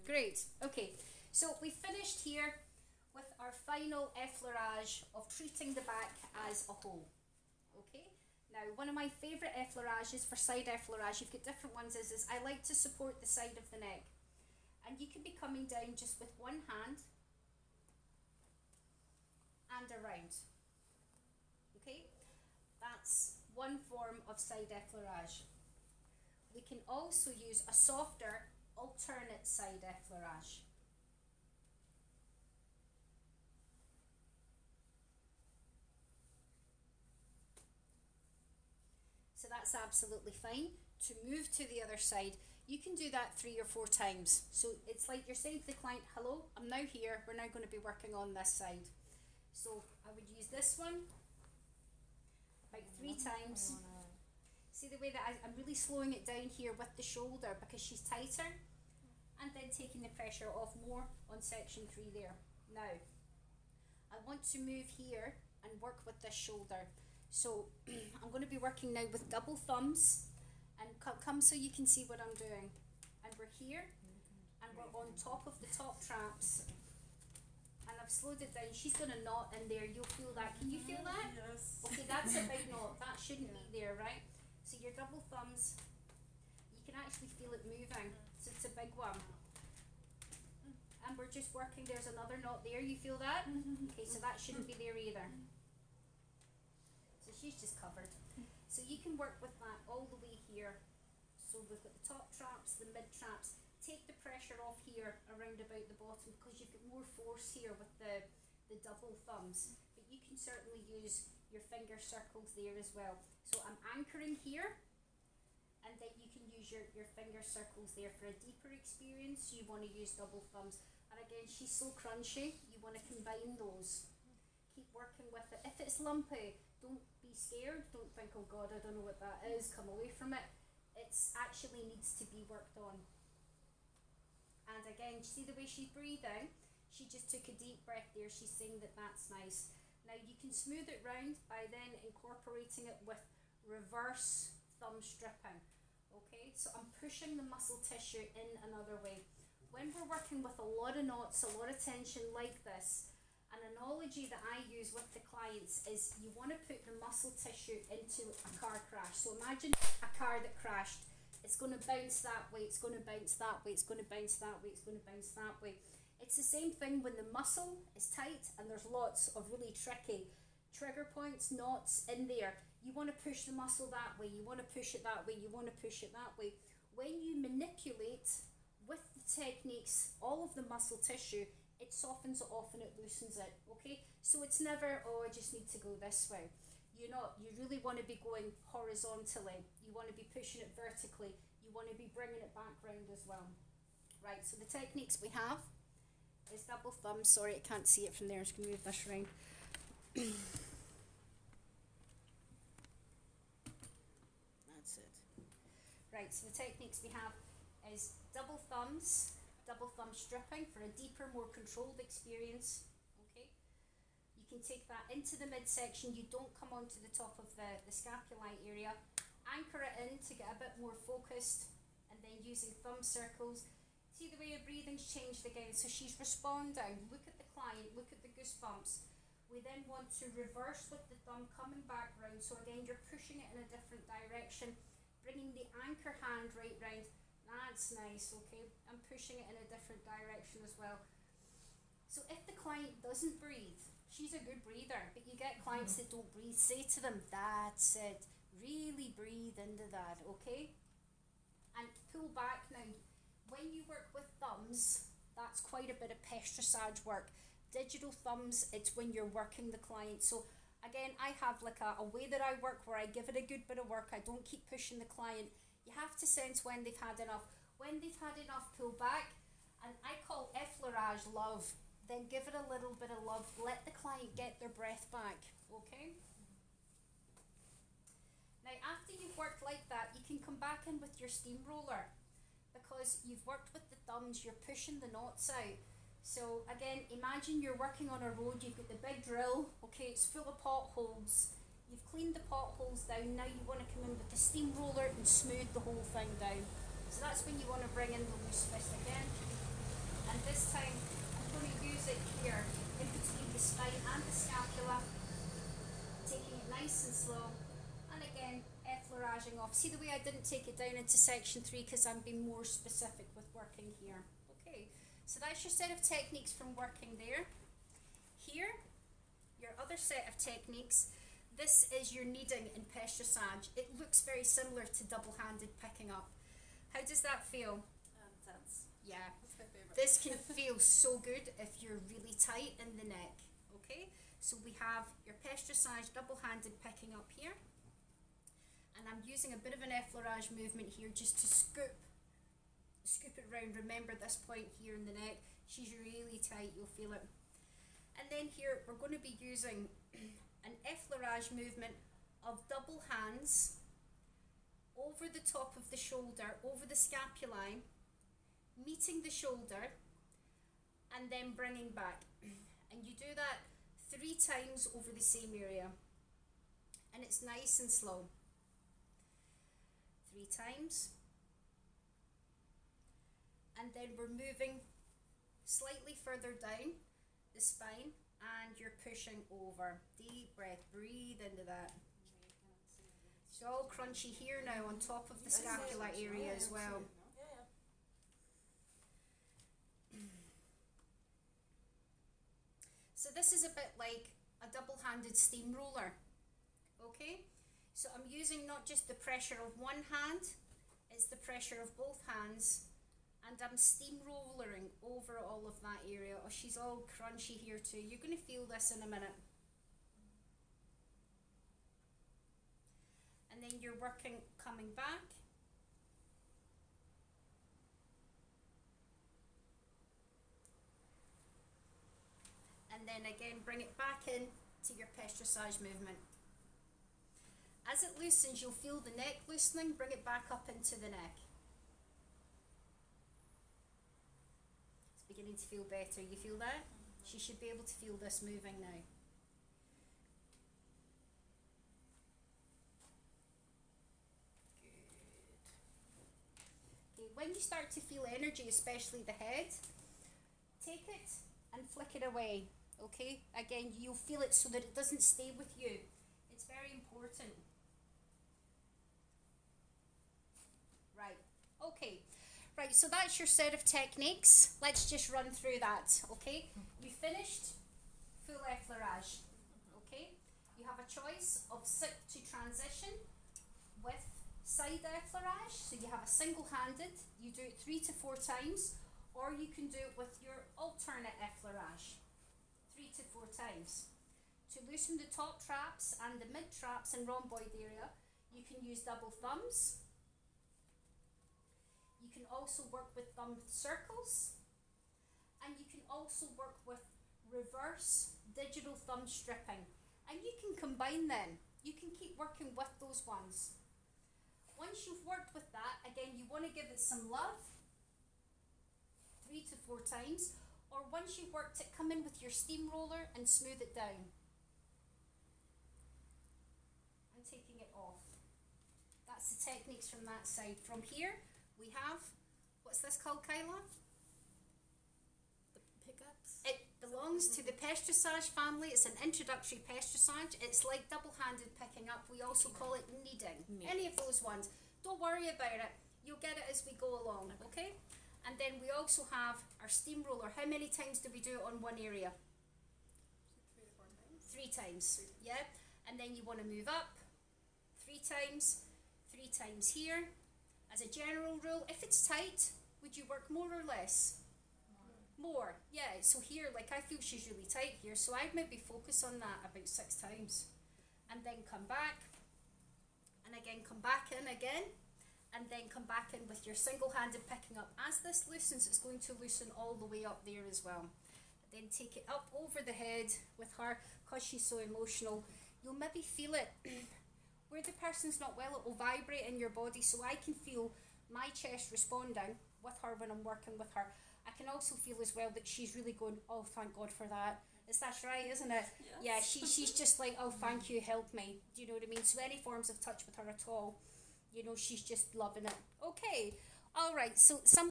Great. Okay, so we finished here with our final effleurage of treating the back as a whole. Okay, now one of my favourite effleurages for side effleurage, you've got different ones, is I like to support the side of the neck. And you can be coming down just with one hand and around. Okay, that's one form of side effleurage. We can also use a softer alternate side effleurage. So that's absolutely fine. To move to the other side, you can do that 3 or 4 times. So it's like you're saying to the client, hello, I'm now here, we're now going to be working on this side. So I would use this one about 3 times. See the way that I'm really slowing it down here with the shoulder because she's tighter, and then taking the pressure off more on section 3 there. Now, I want to move here and work with this shoulder. So I'm going to be working now with double thumbs, and come so you can see what I'm doing. And we're here, and we're on top of the top traps. And I've slowed it down. She's got a knot in there. You'll feel that. Can you feel that? Yes. Okay, that's a big knot. That shouldn't be there, right? So your double thumbs, you can actually feel it moving. So it's a big one. And we're just working. There's another knot there. You feel that? Okay, so that shouldn't be there either. So she's just covered. So you can work with that all the way here. So we've got the top traps, the mid traps. Take the pressure off here around about the bottom because you've got more force here with the double thumbs. But you can certainly use your finger circles there as well. So I'm anchoring here, and then you can use your finger circles there. For a deeper experience, you want to use double thumbs. And again, she's so crunchy, you want to combine those. Keep working with it. If it's lumpy, don't be scared. Don't think, oh God, I don't know what that is. Come away from it. It actually needs to be worked on. And again, see the way she's breathing? She just took a deep breath there. She's saying that that's nice. Now you can smooth it round by then incorporating it with reverse thumb stripping. Okay, so I'm pushing the muscle tissue in another way. When we're working with a lot of knots, a lot of tension like this, an analogy that I use with the clients is you want to put the muscle tissue into a car crash. So imagine a car that crashed. It's going to bounce that way, it's going to bounce that way, it's going to bounce that way, it's going to bounce that way. It's the same thing when the muscle is tight and there's lots of really tricky trigger points, knots in there. You want to push the muscle that way, you want to push it that way, you want to push it that way. When you manipulate with the techniques, all of the muscle tissue, it softens it off and it loosens it, okay? So it's never, oh, I just need to go this way. You're not, you really want to be going horizontally. You want to be pushing it vertically. You want to be bringing it back round as well. Right, so the techniques we have is double thumb. Sorry, I can't see it from there. I'm just going to move this round. That's it. Right, so the techniques we have is double thumbs, double thumb stripping for a deeper, more controlled experience. Okay, you can take that into the midsection. You don't come onto the top of the scapulae area. Anchor it in to get a bit more focused, and then using thumb circles. See the way her breathing's changed again, so she's responding. Look at the client, look at the goosebumps. We then want to reverse with the thumb coming back round. So again, you're pushing it in a different direction, bringing the anchor hand right round. That's nice, okay? I'm pushing it in a different direction as well. So if the client doesn't breathe, she's a good breather, but you get clients that don't breathe, say to them, that's it. Really breathe into that, okay? And pull back now. When you work with thumbs, that's quite a bit of pasteurisage work. Digital thumbs, it's when you're working the client. So again, I have like a way that I work where I give it a good bit of work. I don't keep pushing the client. You have to sense when they've had enough. When they've had enough, pull back. And I call effleurage love. Then give it a little bit of love. Let the client get their breath back, okay? Now, after you've worked like that, you can come back in with your steamroller because you've worked with the thumbs, you're pushing the knots out. So again, imagine you're working on a road, you've got the big drill, okay, it's full of potholes. You've cleaned the potholes down, now you want to come in with the steamroller and smooth the whole thing down. So that's when you want to bring in the loose fist again. off. See the way I didn't take it down into section 3 because I'm being more specific with working here. Okay, so that's your set of techniques from working there. Here, your other set of techniques. This is your kneading and pêchissage. It looks very similar to double-handed picking up. How does that feel? Intense. Yeah. That's my favorite. This can feel so good if you're really tight in the neck. Okay, so we have your pêchissage double-handed picking up here. And I'm using a bit of an effleurage movement here just to scoop it round. Remember this point here in the neck. She's really tight, you'll feel it. And then here we're going to be using an effleurage movement of double hands over the top of the shoulder, over the scapulae, meeting the shoulder, and then bringing back. And you do that 3 times over the same area. And it's nice and slow. 3 times. And then we're moving slightly further down the spine and you're pushing over. Deep breath, breathe into that. It's all crunchy here now on top of the scapula area as well. So this is a bit like a double-handed steamroller. Okay? So I'm using not just the pressure of one hand, it's the pressure of both hands, and I'm steamrollering over all of that area. Oh, she's all crunchy here too. You're going to feel this in a minute. And then you're working, coming back. And then again, bring it back in to your pêchissage movement. As it loosens, you'll feel the neck loosening. Bring it back up into the neck. It's beginning to feel better. You feel that? She should be able to feel this moving now. Good. Okay, when you start to feel energy, especially the head, take it and flick it away. Okay? Again, you'll feel it so that it doesn't stay with you. It's very important. Right, okay. Right, so that's your set of techniques. Let's just run through that, okay? You finished full effleurage, okay? You have a choice of Sept to transition with side effleurage. So you have a single-handed, you do it 3 to 4 times, or you can do it with your alternate effleurage, 3 to 4 times. To loosen the top traps and the mid traps and rhomboid area, you can use double thumbs. You can also work with thumb circles, and you can also work with reverse digital thumb stripping, and you can combine them. You can keep working with those ones. Once you've worked with that, again, you want to give it some love, 3 to 4 times, or once you've worked it, come in with your steamroller and smooth it down. I'm taking it off. That's the techniques from that side. From here, we have, what's this called, Kyla? The pickups? It belongs to the pêchissage family. It's an introductory pêchissage. It's like double-handed picking up. We also call it kneading. Any of those ones. Don't worry about it. You'll get it as we go along, okay? And then we also have our steamroller. How many times do we do it on one area? 3 to 4 times. 3 times, yeah? And then you want to move up 3 times, 3 times here. As a general rule, if it's tight, would you work more or less? More, yeah. So here, like I feel she's really tight here, so I'd maybe focus on that about 6 times. And then come back, and again come back in again, and then come back in with your single-handed picking up. As this loosens, it's going to loosen all the way up there as well. Then take it up over the head with her, because she's so emotional. You'll maybe feel it. Where the person's not well, it will vibrate in your body, so I can feel my chest responding with her when I'm working with her. I can also feel as well that she's really going, oh, thank God for that. That's right, isn't it? Yes. Yeah, she's just like, oh, thank you, help me. Do you know what I mean? So any forms of touch with her at all, you know, she's just loving it. Okay, all right, so some